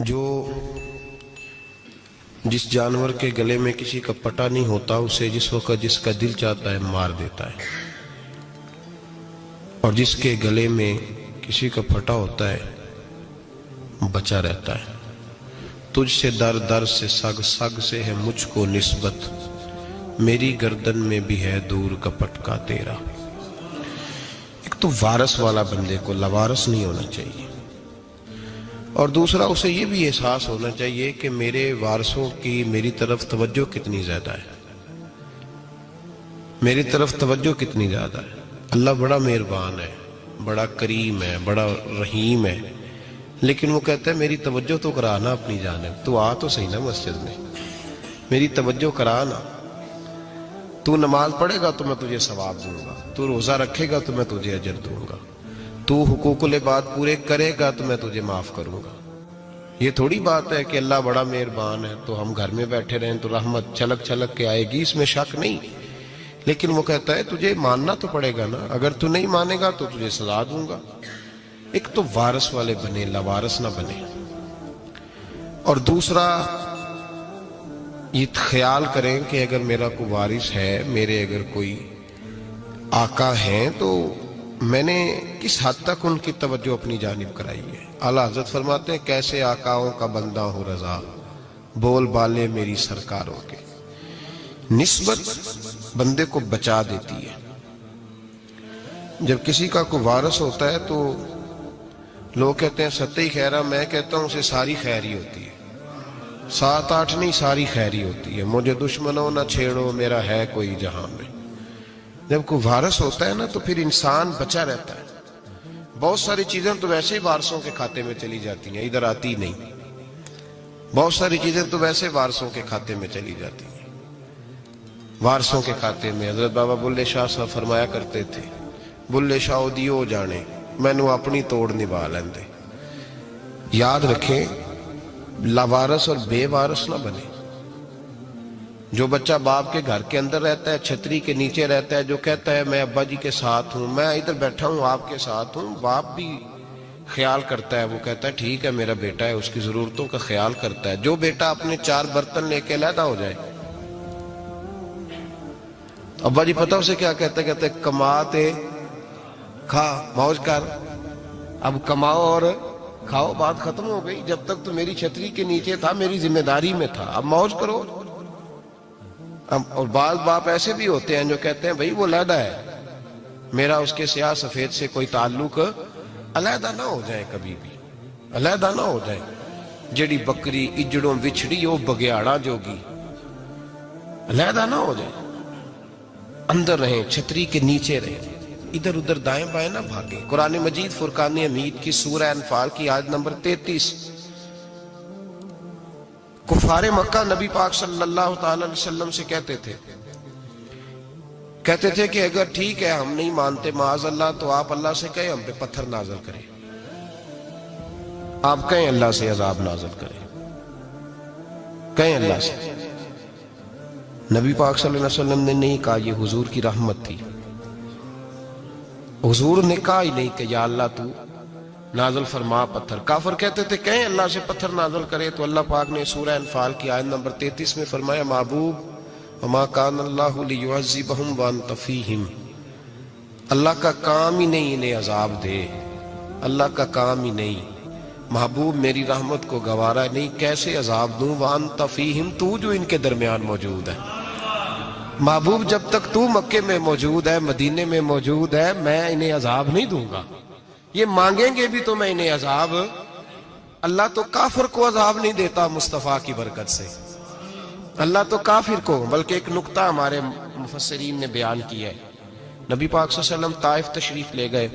جو جس جانور کے گلے میں کسی کا پٹا نہیں ہوتا اسے جس وقت جس کا دل چاہتا ہے مار دیتا ہے، اور جس کے گلے میں کسی کا پھٹا ہوتا ہے بچا رہتا ہے۔ تجھ سے در در سے سگ، سگ سے ہے مجھ کو نسبت، میری گردن میں بھی ہے دور کا پٹکا تیرا۔ ایک تو وارث والا بندے کو لوارث نہیں ہونا چاہیے، اور دوسرا اسے یہ بھی احساس ہونا چاہیے کہ میرے وارثوں کی میری طرف توجہ کتنی زیادہ ہے، میری طرف توجہ کتنی زیادہ ہے۔ اللہ بڑا مہربان ہے، بڑا کریم ہے، بڑا رحیم ہے، لیکن وہ کہتا ہے میری توجہ تو کرانا اپنی جانب، تو آ تو صحیح نا مسجد میں، میری توجہ کرانا۔ تو نماز پڑھے گا تو میں تجھے ثواب دوں گا، تو روزہ رکھے گا تو میں تجھے اجر دوں گا، تو حقوق العباد پورے کرے گا تو میں تجھے معاف کروں گا۔ یہ تھوڑی بات ہے کہ اللہ بڑا مہربان ہے تو ہم گھر میں بیٹھے رہیں تو رحمت چھلک چھلک کے آئے گی، اس میں شک نہیں، لیکن وہ کہتا ہے تجھے ماننا تو پڑے گا نا، اگر تو نہیں مانے گا تو تجھے سزا دوں گا۔ ایک تو وارث والے بنے، لوارث نہ بنے، اور دوسرا یہ خیال کریں کہ اگر میرا کوئی وارث ہے، میرے اگر کوئی آقا ہیں، تو میں نے کس حد تک ان کی توجہ اپنی جانب کرائی ہے۔ اعلیٰ حضرت فرماتے ہیں کیسے آقاؤں کا بندہ ہوں رضا، بول بالے میری سرکاروں کے۔ نسبت بندے کو بچا دیتی ہے۔ جب کسی کا کوئی وارث ہوتا ہے تو لوگ کہتے ہیں ستّی خیرہ، میں کہتا ہوں اسے ساری خیر ہی ہوتی ہے، 7-8 نہیں، ساری خیر ہی ہوتی ہے۔ مجھے دشمنوں نہ چھیڑو، میرا ہے کوئی جہاں میں۔ جب کوئی وارث ہوتا ہے نا تو پھر انسان بچا رہتا ہے۔ بہت ساری چیزیں تو ویسے ہی وارثوں کے کھاتے میں چلی جاتی ہیں، ادھر آتی نہیں۔ بہت ساری چیزیں تو ویسے وارثوں کے کھاتے میں چلی جاتی ہیں، وارثوں کے کھاتے میں۔ حضرت بابا بلے شاہ صاحب فرمایا کرتے تھے، بلے شاہ دیو جانے مینوں اپنی توڑ نبھا لیندے۔ یاد رکھیں لاوارث اور بے وارث نہ بنے۔ جو بچہ باپ کے گھر کے اندر رہتا ہے، چھتری کے نیچے رہتا ہے، جو کہتا ہے میں ابا جی کے ساتھ ہوں، میں ادھر بیٹھا ہوں آپ کے ساتھ ہوں، باپ بھی خیال کرتا ہے، وہ کہتا ہے ٹھیک ہے میرا بیٹا ہے، اس کی ضرورتوں کا خیال کرتا ہے۔ جو بیٹا اپنے 4 برتن لے کے علیحدہ ہو جائے، ابا جی پتہ اسے کیا کہتے ہیں کماتے کھا موج کر، اب کماؤ اور کھاؤ، بات ختم ہو گئی۔ جب تک تو میری چھتری کے نیچے تھا، میری ذمہ داری میں تھا، اب موج کرو۔ اور بعض باپ ایسے بھی ہوتے ہیں جو کہتے ہیں بھئی وہ علیحدہ ہے، میرا اس کے سیاہ سفید سے کوئی تعلق، علیحدہ نہ ہو جائے، کبھی بھی علیحدہ نہ ہو جائے۔ جڑی بکری اجڑوں وچھڑی وہ بگیاڑا جوگی، علیحدہ نہ ہو جائے، اندر رہیں، چھتری کے نیچے رہیں، ادھر ادھر دائیں بائیں نہ بھاگیں۔ قرآن مجید فرقان حمید کی سورہ انفال کی آیت نمبر 33۔ کفار مکہ نبی پاک صلی اللہ تعالی علیہ وسلم سے کہتے تھے کہ اگر ٹھیک ہے ہم نہیں مانتے معاذ اللہ، تو آپ اللہ سے کہیں ہم پہ پتھر نازل کریں، آپ کہیں اللہ سے عذاب نازل کریں، کہیں اللہ سے۔ نبی پاک صلی اللہ علیہ وسلم نے نہیں کہا، یہ حضور کی رحمت تھی، حضور نے کہا ہی نہیں کہ یا اللہ تو نازل فرما پتھر۔ کافر کہتے تھے کہیں اللہ سے پتھر نازل کرے، تو اللہ پاک نے سورہ انفال کی آیت نمبر 33 میں فرمایا محبوب وما کان اللہ لیعذبہم وانت فیہم، اللہ کا کام ہی نہیں انہیں عذاب دے، اللہ کا کام ہی نہیں، محبوب میری رحمت کو گوارا نہیں، کیسے عذاب دوں، وانت فیہم، تو جو ان کے درمیان موجود ہے۔ محبوب جب تک تو مکے میں موجود ہے، مدینے میں موجود ہے، میں انہیں عذاب نہیں دوں گا۔ یہ مانگیں گے بھی تو میں انہیں عذاب، اللہ تو کافر کو عذاب نہیں دیتا مصطفیٰ کی برکت سے، اللہ تو کافر کو۔ بلکہ ایک نکتہ ہمارے مفسرین نے بیان کیا ہے، نبی پاک صلی اللہ علیہ وسلم طائف تشریف لے گئے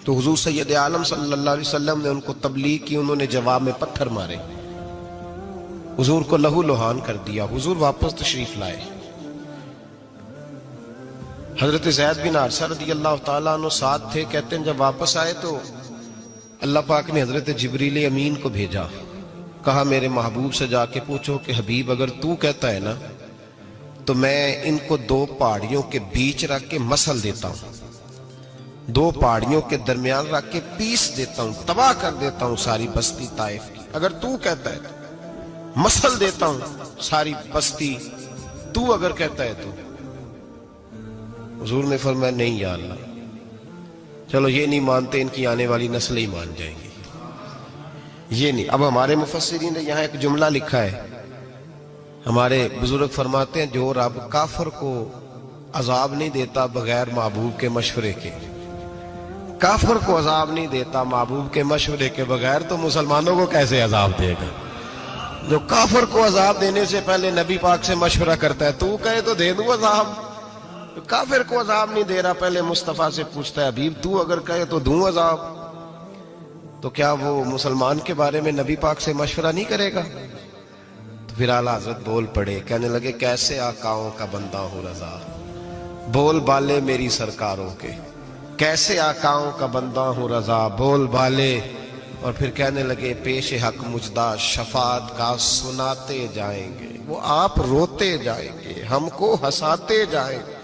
تو حضور سید عالم صلی اللہ علیہ وسلم نے ان کو تبلیغ کی، انہوں نے جواب میں پتھر مارے، حضور کو لہو لہان کر دیا، حضور واپس تشریف لائے۔ حضرت زید بن حارثہ رضی اللہ تعالیٰ عنہ ساتھ تھے، کہتے ہیں جب واپس آئے تو اللہ پاک نے حضرت جبریل امین کو بھیجا، کہا میرے محبوب سے جا کے پوچھو کہ حبیب اگر تو کہتا ہے نا تو میں ان کو 2 پہاڑیوں کے بیچ رکھ کے مسل دیتا ہوں، دو پہاڑیوں کے درمیان رکھ کے پیس دیتا ہوں، تباہ کر دیتا ہوں ساری بستی طائف کی۔ اگر تو کہتا ہے تو مسل دیتا ہوں ساری بستی، تو اگر کہتا ہے تو۔ حضور نے فرمایا نہیں یا اللہ، چلو یہ نہیں مانتے، ان کی آنے والی نسلیں ہی مان جائیں گی، یہ نہیں۔ اب ہمارے مفسرین نے یہاں ایک جملہ لکھا ہے، ہمارے بزرگ فرماتے ہیں جو رب کافر کو عذاب نہیں دیتا بغیر محبوب کے مشورے کے، کافر کو عذاب نہیں دیتا محبوب کے مشورے کے بغیر، تو مسلمانوں کو کیسے عذاب دے گا؟ جو کافر کو عذاب دینے سے پہلے نبی پاک سے مشورہ کرتا ہے، تو کہے تو دے دوں عذاب، کافر کو عذاب نہیں دے رہا، پہلے مصطفیٰ سے پوچھتا ہے حبیب تو اگر کہے تو دوں عذاب، تو کیا وہ مسلمان کے بارے میں نبی پاک سے مشورہ نہیں کرے گا؟ تو پھر اعلیٰ حضرت بول پڑے، کہنے لگے کیسے آقاؤں کا بندہ ہو رضا، بول بالے میری سرکاروں کے، کیسے آقاؤں کا بندہ ہوں رضا، بول بالے۔ اور پھر کہنے لگے پیش حق مجدہ شفاعت کا سناتے جائیں گے، وہ آپ روتے جائیں گے، ہم کو ہنساتے جائیں گے،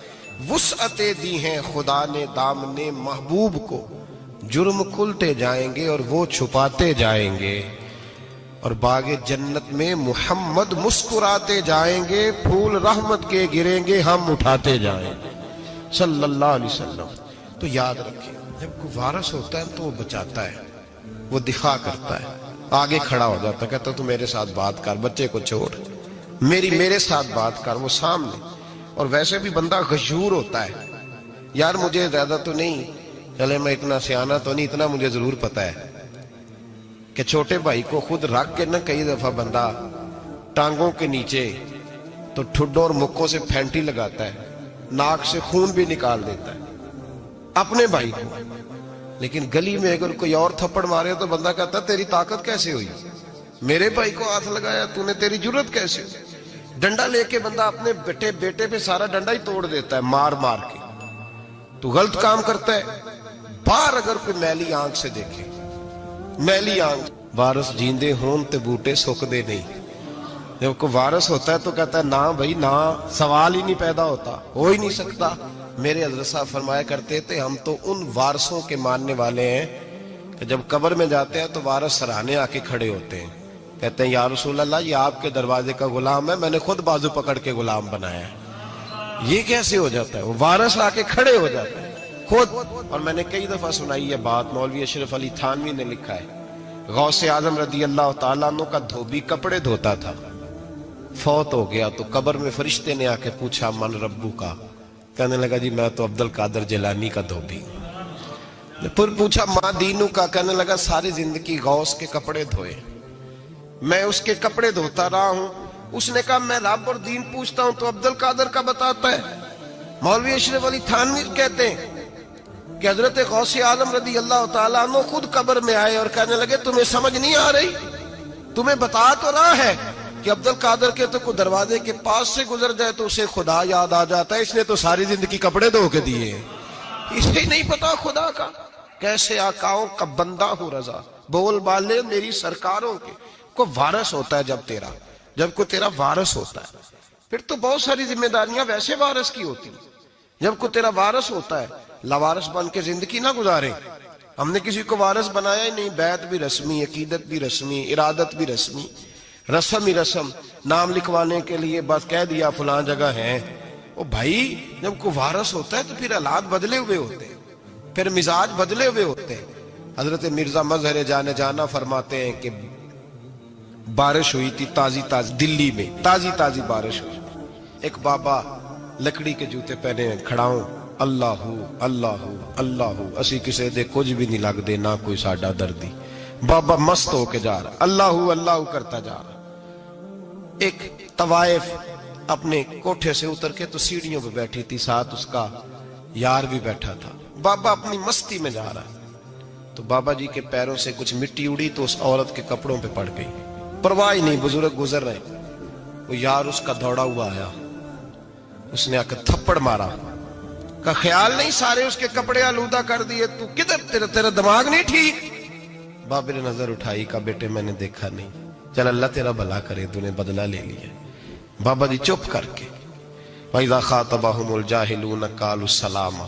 وسعتیں دی ہیں خدا نے دامن محبوب کو، جرم کھلتے جائیں گے اور وہ چھپاتے جائیں گے، اور باغ جنت میں محمد مسکراتے جائیں گے، پھول رحمت کے گریں گے، ہم اٹھاتے جائیں گے صلی اللہ علیہ وسلم۔ تو یاد رکھیں، جب کوئی وارث ہوتا ہے تو وہ بچاتا ہے، وہ دفاع کرتا ہے، آگے کھڑا ہو جاتا ہے، کہتا تو میرے ساتھ بات کر، بچے کو چھوڑ، میرے ساتھ بات کر، وہ سامنے۔ اور ویسے بھی بندہ غشور ہوتا ہے، یار مجھے زیادہ تو نہیں، چلے میں اتنا سیانا تو نہیں، اتنا مجھے ضرور پتا ہے کہ چھوٹے بھائی کو خود رکھ کے نہ کئی دفعہ بندہ ٹانگوں کے نیچے تو ٹھڈوں اور مکوں سے پھینٹی لگاتا ہے، ناک سے خون بھی نکال دیتا ہے اپنے بھائی کو، لیکن گلی میں اگر کوئی اور تھپڑ مارے تو بندہ کہتا ہے تیری طاقت کیسے ہوئی، میرے بھائی کو ہاتھ لگایا تو نے، تیری جرت کیسے ہوئی؟ ڈنڈا لے کے بندہ اپنے بیٹے پہ سارا ڈنڈا ہی توڑ دیتا ہے مار مار کے، تو غلط کام کرتا ہے۔ باہر اگر کوئی میلی آنکھ سے دیکھے، میلی آنکھ، وارث جیندے ہون تے بوٹے سکدے نہیں، جب کوئی وارث ہوتا ہے تو کہتا ہے نہ بھائی نہ، سوال ہی نہیں پیدا ہوتا، ہو ہی نہیں سکتا۔ میرے حضرت صاحب فرمایا کرتے تھے ہم تو ان وارثوں کے ماننے والے ہیں کہ جب قبر میں جاتے ہیں تو وارث سراہنے آ کے کھڑے ہوتے ہیں، کہتے ہیں یا رسول اللہ یہ آپ کے دروازے کا غلام ہے، میں نے خود بازو پکڑ کے غلام بنایا ہے۔ یہ کیسے ہو جاتا ہے؟ وہ وارث آ کے کھڑے ہو جاتے ہیں خود۔ اور میں نے کئی دفعہ سنائی یہ بات، مولوی اشرف علی تھانوی نے لکھا ہے، غوث اعظم رضی اللہ تعالیٰ عنہ کا دھوبی کپڑے دھوتا تھا، فوت ہو گیا تو قبر میں فرشتے نے آ کے پوچھا من ربو کا، کہنے لگا جی میں تو عبد القادر جیلانی کا دھوبی۔ پھر پوچھا ماں دینو کا، کہنے لگا ساری زندگی غوث کے کپڑے دھوئے، میں اس کے کپڑے دھوتا رہا ہوں۔ اس نے کہا میں رب اور دین پوچھتا ہوں تو عبد القادر کا بتاتا ہے۔ مولوی اشرف علی تھانوی کہتے ہیں کہ حضرت غوث اعظم رضی اللہ تعالیٰ عنہ خود قبر میں آئے اور کہنے لگے تمہیں سمجھ نہیں آ رہی، تمہیں بتا تو رہا ہے کہ عبد القادر کے تو کوئی دروازے کے پاس سے گزر جائے تو اسے خدا یاد آ جاتا ہے، اس نے تو ساری زندگی کپڑے دھو کے دیے، اسے نہیں پتا خدا کا۔ کیسے آقاؤں کا بندہ ہوں رضا، بول بالے میری سرکاروں کے۔ کوئی وارث ہوتا ہے جب کوئی تیرا وارث ہوتا ہے، پھر تو بہت ساری ذمہ داریاں ویسے وارث کی ہوتی ہیں۔ جب کوئی تیرا وارث ہوتا ہے، لاوارث بن کے زندگی نہ گزارے۔ ہم نے کسی کو وارث بنایا ہی نہیں، بیعت بھی رسمی، عقیدت بھی رسمی، ارادت بھی رسمی، رسم ہی رسم، نام لکھوانے کے لیے بس کہہ دیا فلاں جگہ ہے۔ او بھائی جب کوئی وارث ہوتا ہے تو پھر حالات بدلے ہوئے ہوتے ہیں، پھر مزاج بدلے ہوئے ہوتے ہیں۔ حضرت مرزا مظہر جانا فرماتے ہیں کہ بارش ہوئی تھی تازی دلی میں تازی بارش ہوئی، ایک بابا لکڑی کے جوتے پہنے کھڑا ہوں، اللہ اللہ اسی کسے دے کچھ بھی نہیں لگ دے، نہ کوئی ساڈا دردی۔ بابا مست ہو کے جا رہا، اللہ کرتا جا رہا۔ ایک طوائف اپنے کوٹھے سے اتر کے تو سیڑھیوں پہ بیٹھی تھی، ساتھ اس کا یار بھی بیٹھا تھا۔ بابا اپنی مستی میں جا رہا، تو بابا جی کے پیروں سے کچھ مٹی اڑی تو اس عورت کے کپڑوں پہ پڑ گئی، پرواہ ہی نہیں، بزرگ گزر رہے۔ وہ یار اس کا دوڑا ہوا آیا، اس نے آ کر تھپڑ مارا، کا خیال نہیں سارے اس کے کپڑے آلودہ کر دیے، تو کدھر تیرا دماغ نہیں ٹھیک؟ بابے نے نظر اٹھائی، کہا بیٹے میں نے دیکھا نہیں، چل اللہ تیرا بھلا کرے، تو نے بدلہ لے لیا۔ بابا جی چپ کر کے، وَإِذَا خَاطَبَهُمُ الْجَاهِلُونَ قَالُوا سَلَامًا،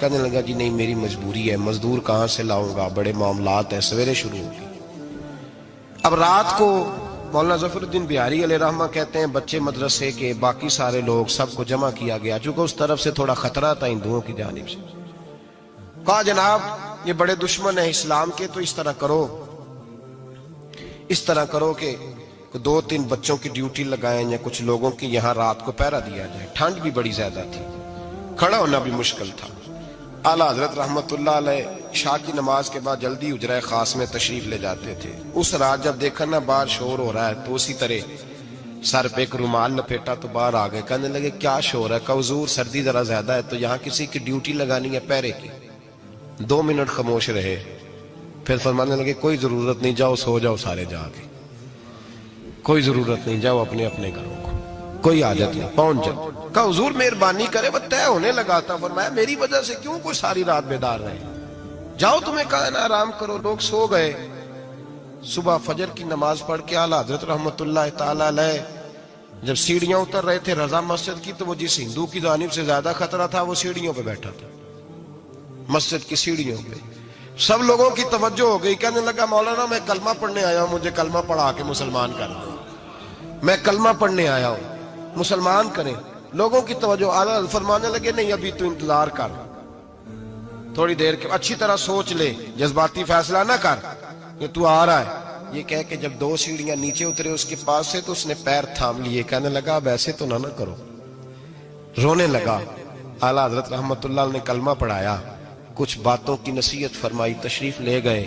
کہنے لگا جی نہیں میری مجبوری ہے، مزدور کہاں سے لاؤں گا، بڑے معاملات ہیں، سویرے شروع ہوگی۔ اب رات کو مولانا ظفر الدین بہاری علیہ رحمہ کہتے ہیں بچے مدرسے کے باقی سارے لوگ سب کو جمع کیا گیا، چونکہ اس طرف سے تھوڑا خطرہ تھا ہندوؤں کی جانب سے۔ کہا جناب یہ بڑے دشمن ہیں اسلام کے، تو اس طرح کرو کہ 2-3 بچوں کی ڈیوٹی لگائیں یا کچھ لوگوں کی یہاں رات کو پہرا دیا جائے۔ ٹھنڈ بھی بڑی زیادہ تھی، کھڑا ہونا بھی مشکل تھا۔ اعلیٰ حضرت رحمت اللہ علیہ عشاء کی نماز کے بعد جلدی حجرہ خاص میں تشریف لے جاتے تھے۔ اس رات جب دیکھا نا باہر شور ہو رہا ہے تو اسی طرح سر پہ ایک رومال لپیٹا تو باہر آ گئے، کہنے لگے کیا شور ہے؟ کہ حضور سردی ذرا زیادہ ہے تو یہاں کسی کی ڈیوٹی لگانی ہے پہرے کی۔ 2 منٹ خاموش رہے، پھر فرمانے لگے کوئی ضرورت نہیں، جاؤ سو جاؤ سارے جا کے، کوئی ضرورت نہیں، جاؤ اپنے اپنے گھروں کو، کوئی حاجت نہیں، پہنچ جاؤ۔ کہا حضور مہربانی کرے، وہ طے ہونے لگا تھا۔ فرمایا میری وجہ سے کیوں کوئی ساری رات بیدار رہے، جاؤ تمہیں کہا نا آرام کرو۔ لوگ سو گئے۔ صبح فجر کی نماز پڑھ کے اعلیٰ حضرت رحمت اللہ تعالی علیہ جب سیڑھیاں اتر رہے تھے رضا مسجد کی، تو وہ جس ہندو کی جانب سے زیادہ خطرہ تھا وہ سیڑھیوں پہ بیٹھا تھا، مسجد کی سیڑھیوں پہ۔ سب لوگوں کی توجہ ہو گئی، کہنے لگا مولانا میں کلمہ پڑھنے آیا ہوں، مجھے کلمہ پڑھا کے مسلمان کر دو، میں کلمہ پڑھنے آیا ہوں، مسلمان کریں۔ لوگوں کی توجہ، اعلیٰ فرمانے لگے نہیں ابھی تو انتظار کر، تھوڑی دیر کے اچھی طرح سوچ لے، جذباتی فیصلہ نہ کر کہ تو آ رہا ہے۔ یہ کہہ کے جب 2 سیڑھیاں نیچے اترے اس کے پاس سے تو اس نے پیر تھام لیے، کہنے لگا اب ایسے تو نہ کرو، رونے لگا۔ اعلیٰ حضرت رحمت اللہ نے کلمہ پڑھایا، کچھ باتوں کی نصیحت فرمائی، تشریف لے گئے۔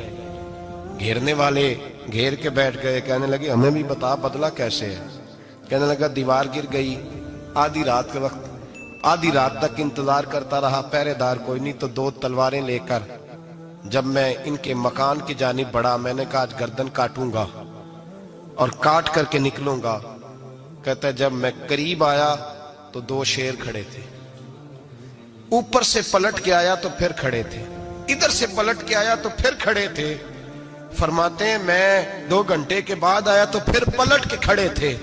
گھیرنے والے گھیر کے بیٹھ گئے، کہنے لگے ہمیں بھی بتا بدلہ کیسے ہے۔ کہنے لگا دیوار گر گئی، آدھی رات کے وقت، آدھی رات تک انتظار کرتا رہا، پہرے دار کوئی نہیں، تو 2 تلواریں لے کر جب میں ان کے مکان کی جانب بڑھا، میں نے کہا آج گردن کاٹوں گا اور کاٹ کر کے نکلوں گا۔ کہتا ہے جب میں قریب آیا تو 2 شیر کھڑے تھے، اوپر سے پلٹ کے آیا تو پھر کھڑے تھے، ادھر سے پلٹ کے آیا تو پھر کھڑے تھے۔ فرماتے ہیں میں 2 گھنٹے کے بعد آیا تو پھر پلٹ کے کھڑے تھے،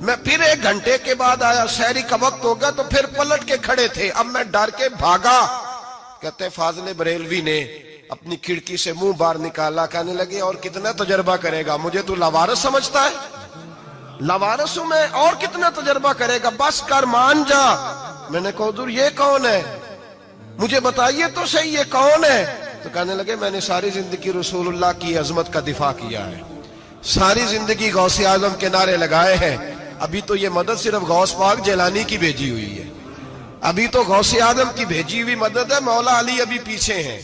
میں پھر 1 گھنٹے کے بعد آیا، سحری کا وقت ہوگا تو پھر پلٹ کے کھڑے تھے، اب میں ڈر کے بھاگا۔ کہتے ہیں فاضل بریلوی نے اپنی کھڑکی سے منہ باہر نکالا، کہنے لگے اور کتنا تجربہ کرے گا، مجھے تو لاوارث سمجھتا ہے، لاوارث ہوں میں، اور کتنا تجربہ کرے گا، بس کر مان جا۔ میں نے کہا حضور یہ کون ہے، مجھے بتائیے تو صحیح یہ کون ہے۔ تو کہنے لگے میں نے ساری زندگی رسول اللہ کی عظمت کا دفاع کیا ہے، ساری زندگی غوث اعظم کے نعرے لگائے ہیں، ابھی تو یہ مدد صرف غوث پاک جیلانی کی بھیجی ہوئی ہے، ابھی تو غوث اعظم کی بھیجی ہوئی مدد ہے، مولا علی ابھی پیچھے ہیں،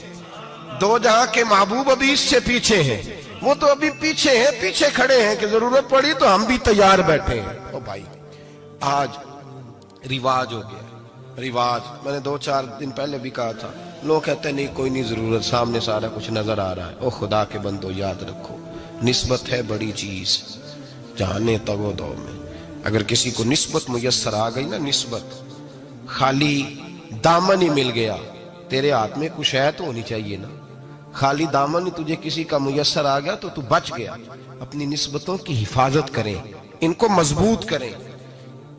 2 جہاں کے محبوب ابھی اس سے پیچھے ہیں، وہ تو ابھی پیچھے ہیں، پیچھے کھڑے ہیں کہ ضرورت پڑی تو ہم بھی تیار بیٹھے ہیں۔ او بھائی آج رواج ہو گیا، رواج، میں نے 2-4 دن پہلے بھی کہا تھا، لوگ کہتے ہیں نہیں کوئی نہیں ضرورت، سامنے سارا کچھ نظر آ رہا ہے۔ او خدا کے بندو یاد رکھو نسبت ہے بڑی چیز، جانے تگو دو میں، اگر کسی کو نسبت میسر آ گئی نا، نسبت، خالی دامن ہی مل گیا، تیرے ہاتھ میں کچھ ہے تو ہونی چاہیے نا، خالی دامن ہی تجھے کسی کا میسر آ گیا تو بچ گیا۔ اپنی نسبتوں کی حفاظت کریں، ان کو مضبوط کریں،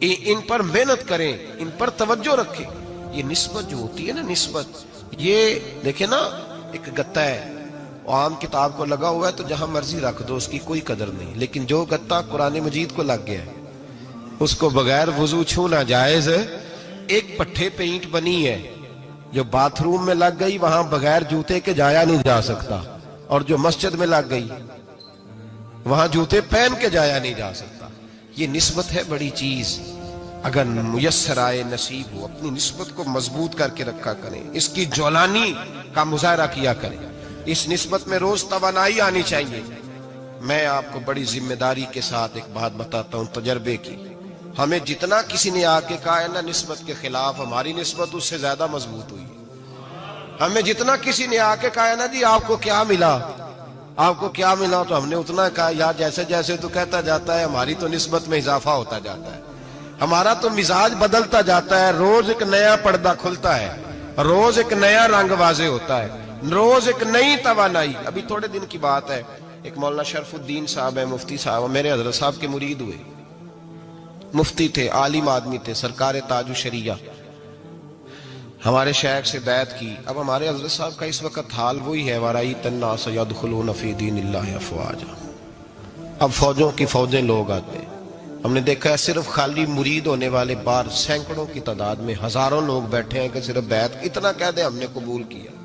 ان پر محنت کریں، ان پر توجہ رکھیں۔ یہ نسبت جو ہوتی ہے نا، نسبت، یہ دیکھیں نا ایک گتا ہے، عام کتاب کو لگا ہوا ہے تو جہاں مرضی رکھ دو، اس کی کوئی قدر نہیں، لیکن جو گتا قرآن مجید کو لگ گیا ہے اس کو بغیر وضو چھونا جائز ہے۔ ایک پٹھے پہ اینٹ بنی ہے، جو باتھ روم میں لگ گئی وہاں بغیر جوتے کے جایا نہیں جا سکتا، اور جو مسجد میں لگ گئی وہاں جوتے پہن کے جایا نہیں جا سکتا۔ یہ نسبت ہے بڑی چیز، اگر میسر آئے نصیب ہو، اپنی نسبت کو مضبوط کر کے رکھا کریں، اس کی جولانی کا مظاہرہ کیا کریں، اس نسبت میں روز توانائی آنی چاہیے۔ میں آپ کو بڑی ذمہ داری کے ساتھ ایک بات بتاتا ہوں تجربے کی، ہمیں جتنا کسی نے آ کے کہا ہے نا نسبت کے خلاف، ہماری نسبت اس سے زیادہ مضبوط ہوئی ہے۔ ہمیں جتنا کسی نے آ کے کہا ہے نا جی آپ کو کیا ملا، آپ کو کیا ملا، تو ہم نے اتنا کہا یا جیسے جیسے تو کہتا جاتا ہے، ہماری تو نسبت میں اضافہ ہوتا جاتا ہے، ہمارا تو مزاج بدلتا جاتا ہے، روز ایک نیا پردہ کھلتا ہے، روز ایک نیا رنگ واضح ہوتا ہے، روز ایک نئی توانائی۔ ابھی تھوڑے دن کی بات ہے، ایک مولانا شرف الدین صاحب ہے، مفتی صاحب، میرے حضرت صاحب کے مرید ہوئے، مفتی تھے، عالم آدمی تھے، سرکار تاج الشریعہ۔ ہمارے شیخ سے بیعت کی. اب ہمارے حضرت صاحب کا اس وقت حال وہی ہے وَرَأَيْتَ النَّاسَ يَدْخُلُونَ فِي دِينِ اللَّهِ أَفْوَاجًا. اب فوجوں کی فوجیں لوگ آتے ہیں. ہم نے دیکھا ہے صرف خالی مرید ہونے والے باہر سینکڑوں کی تعداد میں ہزاروں لوگ بیٹھے ہیں کہ صرف بیعت اتنا کہہ دیں ہم نے قبول کیا.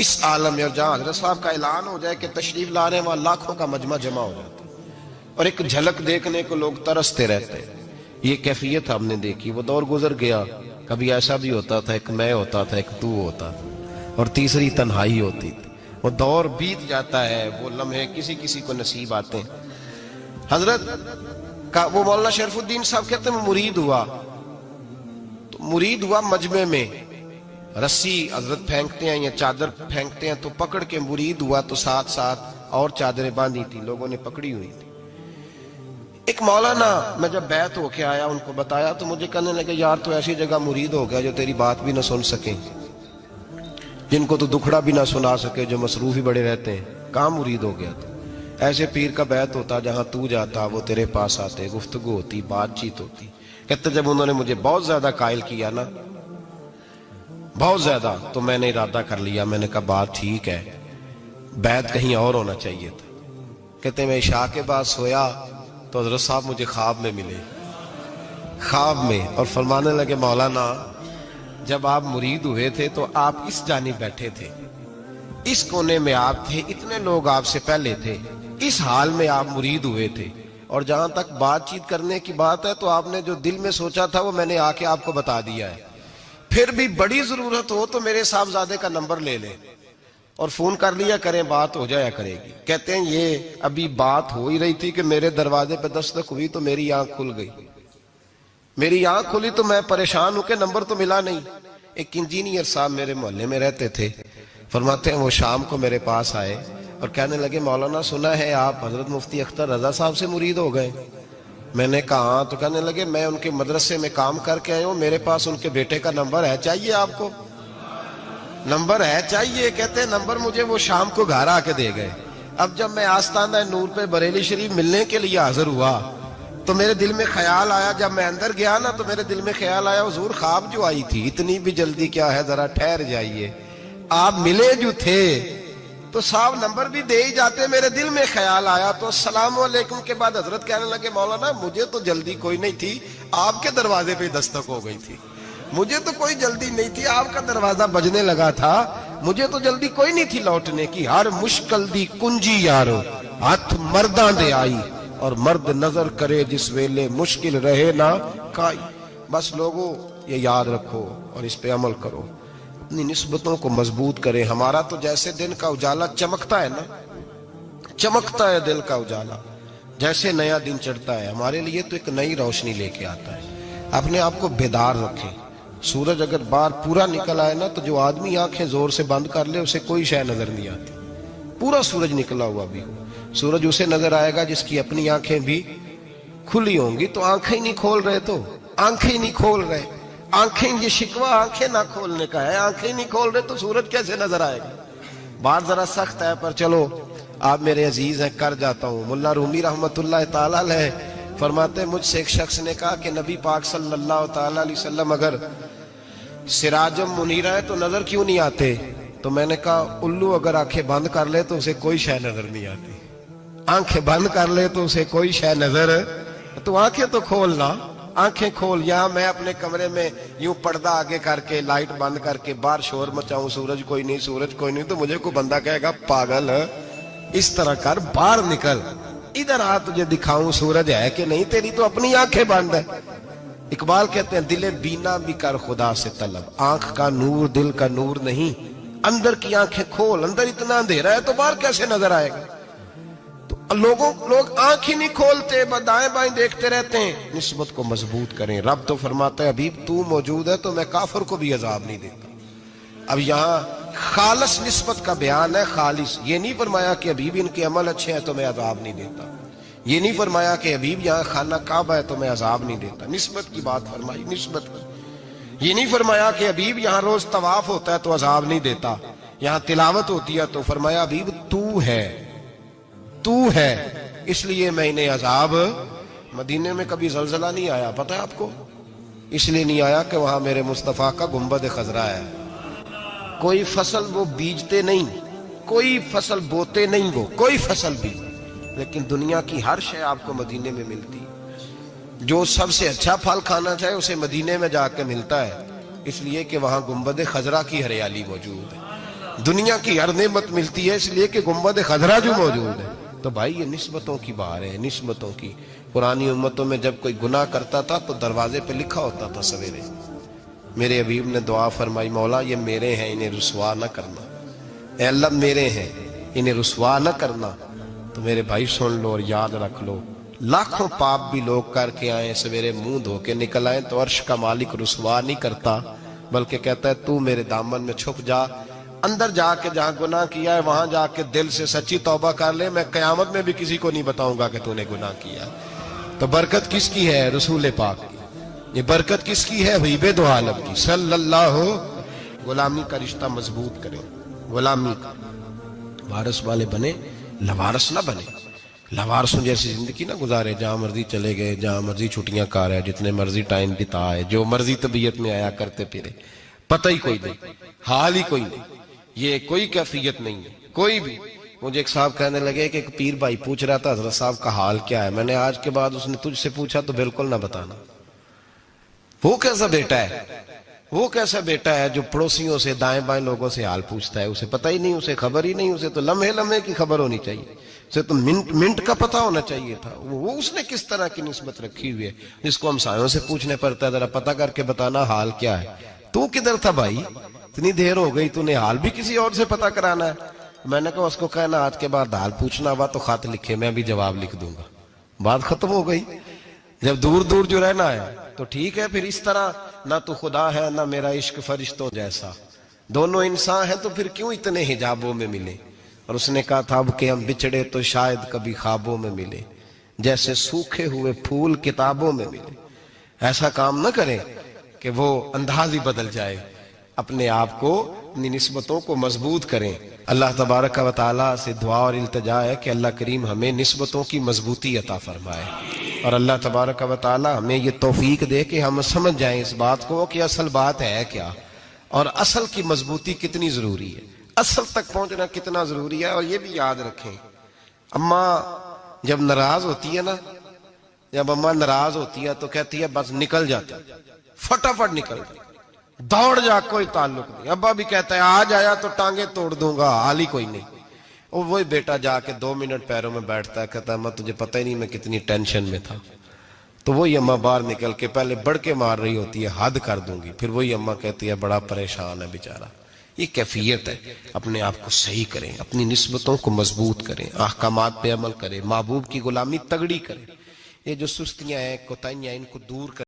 اس عالم میں اور جہاں حضرت صاحب کا اعلان ہو جائے کہ تشریف لا رہے ہیں وہاں لاکھوں کا مجمع جمع ہو جاتا ہے اور ایک جھلک دیکھنے کو لوگ ترستے رہتے ہیں. یہ کیفیت ہم نے دیکھی. وہ دور گزر گیا. کبھی ایسا بھی ہوتا تھا ایک میں ہوتا تھا ایک تو ہوتا تھا اور تیسری تنہائی ہوتی تھی. وہ دور بیت جاتا ہے. وہ لمحے کسی کسی کو نصیب آتے ہیں. حضرت کا وہ مولانا شریف الدین صاحب کہتے ہیں مرید ہوا تو مرید ہوا مجمع میں رسی حضرت پھینکتے ہیں یا چادر پھینکتے ہیں تو پکڑ کے مرید ہوا تو ساتھ ساتھ اور چادریں باندھی تھی لوگوں نے پکڑی ہوئی تھی. ایک مولانا میں جب بیعت ہو کے آیا ان کو بتایا تو مجھے کہنے لگے یار تو ایسی جگہ مرید ہو گیا جو تیری بات بھی نہ سن سکیں, جن کو تو دکھڑا بھی نہ سنا سکے, جو مصروف ہی بڑے رہتے ہیں. کہاں مرید ہو گیا تو ایسے پیر کا بیعت ہوتا جہاں تو جاتا وہ تیرے پاس آتے, گفتگو ہوتی, بات چیت ہوتی. کہتے جب انہوں نے مجھے بہت زیادہ قائل کیا نا بہت زیادہ تو میں نے ارادہ کر لیا. میں نے کہا بات ٹھیک ہے بیعت کہیں اور ہونا چاہیے تھا. کہتے ہیں میں عشاء کے بعد سویا تو حضرت صاحب مجھے خواب میں ملے, خواب میں, اور فرمانے لگے مولانا جب آپ مرید ہوئے تھے تو آپ اس جانب بیٹھے تھے, اس کونے میں آپ تھے, اتنے لوگ آپ سے پہلے تھے, اس حال میں آپ مرید ہوئے تھے, اور جہاں تک بات چیت کرنے کی بات ہے تو آپ نے جو دل میں سوچا تھا وہ میں نے آ کے آپ کو بتا دیا ہے. پھر بھی بڑی ضرورت ہو تو میرے صاحبزادے کا نمبر لے لیں اور فون کر لیا کریں, بات ہو جایا کرے گی. کہتے ہیں یہ ابھی بات ہو ہی رہی تھی کہ میرے دروازے پہ دستک ہوئی تو میری آنکھ کھل گئی. میری آنکھ کھلی تو میں پریشان ہوں کہ نمبر تو ملا نہیں. ایک انجینئر صاحب میرے محلے میں رہتے تھے, فرماتے ہیں وہ شام کو میرے پاس آئے اور کہنے لگے مولانا سنا ہے آپ حضرت مفتی اختر رضا صاحب سے مرید ہو گئے. میں نے کہا ہاں. تو کہنے لگے میں ان کے مدرسے میں کام کر کے آیا ہوں, میرے پاس ان کے بیٹے کا نمبر ہے, چاہیے آپ کو؟ نمبر ہے چاہیے. کہتے ہیں نمبر مجھے وہ شام کو گھر آ کے دے گئے. اب جب میں آستانہ نور پہ بریلی شریف ملنے کے لیے حاضر ہوا تو میرے دل میں خیال آیا, جب میں اندر گیا نا تو میرے دل میں خیال آیا حضور خواب جو آئی تھی اتنی بھی جلدی کیا ہے, ذرا ٹھہر جائیے. آپ ملے جو تھے تو صاحب نمبر بھی دے ہی جاتے. میرے دل میں خیال آیا تو السلام علیکم کے بعد حضرت کہنے لگے مولانا مجھے تو جلدی کوئی نہیں تھی, آپ کے دروازے پہ دستک ہو گئی تھی. مجھے تو کوئی جلدی نہیں تھی, آپ کا دروازہ بجنے لگا تھا, مجھے تو جلدی کوئی نہیں تھی لوٹنے کی. ہر مشکل دی کنجی یارو ہاتھ مرداں دے آئی, اور مرد نظر کرے جس ویلے مشکل رہے نہ کائی. بس لوگوں یہ یاد رکھو اور اس پہ عمل کرو, اپنی نسبتوں کو مضبوط کریں. ہمارا تو جیسے دن کا اجالا چمکتا ہے نا, چمکتا ہے دل کا اجالا, جیسے نیا دن چڑھتا ہے ہمارے لیے تو ایک نئی روشنی لے کے آتا ہے. اپنے آپ کو بیدار رکھیں. سورج اگر باہر پورا نکل آئے نا تو جو آدمی آنکھیں زور سے بند کر لے اسے کوئی شے نظر نہیں آتی. پورا سورج نکلا ہوا بھی ہو, سورج اسے نظر آئے گا جس کی اپنی آنکھیں بھی کھلی ہوں گی. تو آنکھیں نہیں کھول رہے, تو آنکھیں نہیں کھول رہے, آنکھیں, یہ شکوہ آنکھیں نہ کھولنے کا ہے. آنکھیں نہیں کھول رہے تو سورج کیسے نظر آئے گا؟ بات ذرا سخت ہے پر چلو آپ میرے عزیز ہیں کر جاتا ہوں. ملا رومی رحمت اللہ تعالی علیہ فرماتے ہیں مجھ سے ایک شخص نے کہا کہ نبی پاک صلی اللہ تعالی علیہ وسلم اگر سراجم منیرہ ہے تو نظر کیوں نہیں آتے؟ تو میں نے کہا الو اگر آنکھیں بند کر لے تو اسے کوئی شے نظر نہیں آتی. آنکھیں بند کر لے تو اسے کوئی شے نظر, تو آنکھیں تو کھولنا, آنکھیں کھول. یہاں میں اپنے کمرے میں یوں پردہ آگے کر کے لائٹ بند کر کے باہر شور مچاؤں, سورج کوئی نہیں, سورج کوئی نہیں, تو مجھے کوئی بندہ کہے گا پاگل اس طرح کر, باہر نکل, ادھر آ تجھے دکھاؤں سورج ہے کہ نہیں, تیری تو اپنی آنکھیں بند ہے. اقبال کہتے ہیں دل بینا بھی کر خدا سے طلب, آنکھ کا نور دل کا نور نہیں, اندر کی آنکھیں کھول. اندر اتنا اندھیرا ہے تو باہر کیسے نظر آئے گا؟ تو لوگ آنکھ ہی نہیں کھولتے, دائیں بائیں دیکھتے رہتے ہیں. نسبت کو مضبوط کریں. رب تو فرماتا ہے حبیب تو موجود ہے تو میں کافر کو بھی عذاب نہیں دیتا. اب یہاں خالص نسبت کا بیان ہے, خالص. یہ نہیں فرمایا کہ حبیب ان کے عمل اچھے ہیں تو میں عذاب نہیں دیتا. یہ نہیں فرمایا کہ حبیب یہاں خانہ کعبہ ہے تو میں عذاب نہیں دیتا. نسبت کی بات فرمائی, نسبت کی. یہ نہیں فرمایا کہ حبیب یہاں روز طواف ہوتا ہے تو عذاب نہیں دیتا. یہاں تلاوت ہوتی ہے تو فرمایا حبیب تو ہے اس لیے میں انہیں عذاب. مدینے میں کبھی زلزلہ نہیں آیا, پتہ ہے آپ کو؟ اس لیے نہیں آیا کہ وہاں میرے مصطفیٰ کا گنبد خضرا ہے۔ کوئی فصل وہ بیجتے نہیں، کوئی فصل بوتے نہیں، وہ کوئی فصل بھی، لیکن دنیا کی ہر شے آپ کو مدینے میں ملتی ہے۔ جو سب سے اچھا پھل کھانا چاہے اسے مدینے میں جا کے ملتا ہے، اس لیے کہ وہاں گنبد خضرا کی ہریالی موجود ہے۔ دنیا کی ہر نعمت ملتی ہے اس لیے کہ گنبد خضرا جو موجود ہے۔ تو بھائی یہ نسبتوں کی بات ہے، نسبتوں کی۔ پرانی امتوں میں جب کوئی گناہ کرتا تھا تو دروازے پہ لکھا ہوتا تھا سویرے، میرے حبیب نے دعا فرمائی، مولا یہ میرے ہیں انہیں رسوا نہ کرنا، اے اللہ میرے ہیں انہیں رسوا نہ کرنا۔ تو میرے بھائی سن لو اور یاد رکھ لو، لاکھوں پاپ بھی لوگ کر کے آئیں، سویرے منہ دھو کے نکل آئیں تو عرش کا مالک رسوا نہیں کرتا، بلکہ کہتا ہے تو میرے دامن میں چھپ جا، اندر جا کے جہاں گناہ کیا ہے وہاں جا کے دل سے سچی توبہ کر لے، میں قیامت میں بھی کسی کو نہیں بتاؤں گا کہ تو نے گناہ کیا۔ تو برکت کس کی ہے؟ رسول پاک کی۔ یہ برکت کس کی ہے؟ حبیب دو عالم کی صلی اللہ۔ غلامی کا رشتہ مضبوط کریں، غلامی کا، وارث والے بنے، لوارث نہ بنے۔ لوارثوں جیسی زندگی نہ گزارے، جہاں مرضی چلے گئے، جہاں مرضی چھٹیاں کار ہے، جتنے مرضی ٹائم بتائے، جو مرضی طبیعت میں آیا کرتے پھرے، پتہ ہی کوئی نہیں، حال ہی کوئی نہیں، یہ کوئی کیفیت نہیں ہے کوئی بھی۔ مجھے ایک صاحب کہنے لگے کہ ایک پیر بھائی پوچھ رہا تھا حضرت صاحب کا حال کیا ہے، میں نے آج کے بعد اس نے تجھ سے پوچھا تو بالکل نہ بتانا۔ وہ کیسا بیٹا ہے، وہ کیسا بیٹا ہے جو پڑوسیوں سے دائیں بائیں لوگوں سے حال پوچھتا ہے، اسے پتہ ہی نہیں، اسے خبر ہی نہیں، اسے تو لمحے لمحے کی خبر ہونی چاہیے، اسے تو منٹ منٹ کا پتہ ہونا چاہیے تھا۔ وہ اس نے کس طرح کی نسبت رکھی ہوئی ہے جس کو ہم سایوں سے پوچھنے پڑتا ہے، ذرا پتہ کر کے بتانا حال کیا ہے۔ تو کدھر تھا بھائی، اتنی دیر ہو گئی، تو نے حال بھی کسی اور سے پتہ کرانا ہے۔ میں نے کہا اس کو کہنا آج کے بعد حال پوچھنا ہوا تو خط لکھے، میں بھی جواب لکھ دوں گا، بات ختم ہو گئی۔ جب دور دور جو رہنا ہے تو ٹھیک ہے، پھر اس طرح نہ تو خدا ہے نہ میرا عشق فرشتوں جیسا، دونوں انسان ہیں تو پھر کیوں اتنے حجابوں میں ملے۔ اور اس نے کہا تھا اب کہ ہم بچھڑے تو شاید کبھی خوابوں میں ملے، جیسے سوکھے ہوئے پھول کتابوں میں ملے۔ ایسا کام نہ کریں کہ وہ انداز ہی بدل جائے، اپنے آپ کو، اپنی نسبتوں کو مضبوط کریں۔ اللہ تبارک و تعالیٰ سے دعا اور التجا ہے کہ اللہ کریم ہمیں نسبتوں کی مضبوطی عطا فرمائے، اور اللہ تبارک و تعالیٰ ہمیں یہ توفیق دے کہ ہم سمجھ جائیں اس بات کو کہ اصل بات ہے کیا، اور اصل کی مضبوطی کتنی ضروری ہے، اصل تک پہنچنا کتنا ضروری ہے۔ اور یہ بھی یاد رکھیں، اماں جب ناراض ہوتی ہے نا، جب اماں ناراض ہوتی ہے تو کہتی ہے بس نکل جاتی، فٹافٹ نکل جاتی، دوڑ جا، کوئی تعلق نہیں۔ ابا بھی کہتا ہے آج آیا تو ٹانگیں توڑ دوں گا، حال ہی کوئی نہیں۔ اور وہی بیٹا جا کے 2 منٹ پیروں میں بیٹھتا ہے، کہتا ہے اماں تجھے پتہ ہی نہیں میں کتنی ٹینشن میں تھا۔ تو وہی اماں باہر نکل کے پہلے بڑھ کے مار رہی ہوتی ہے حد کر دوں گی، پھر وہی اماں کہتی ہے بڑا پریشان ہے بیچارہ۔ یہ کیفیت ہے، اپنے آپ کو صحیح کریں، اپنی نسبتوں کو مضبوط کریں، احکامات پہ عمل کریں، محبوب کی غلامی تگڑی کریں۔ یہ جو سستیاں ہیں، کوتاہیاں ہیں، ان کو دور کریں۔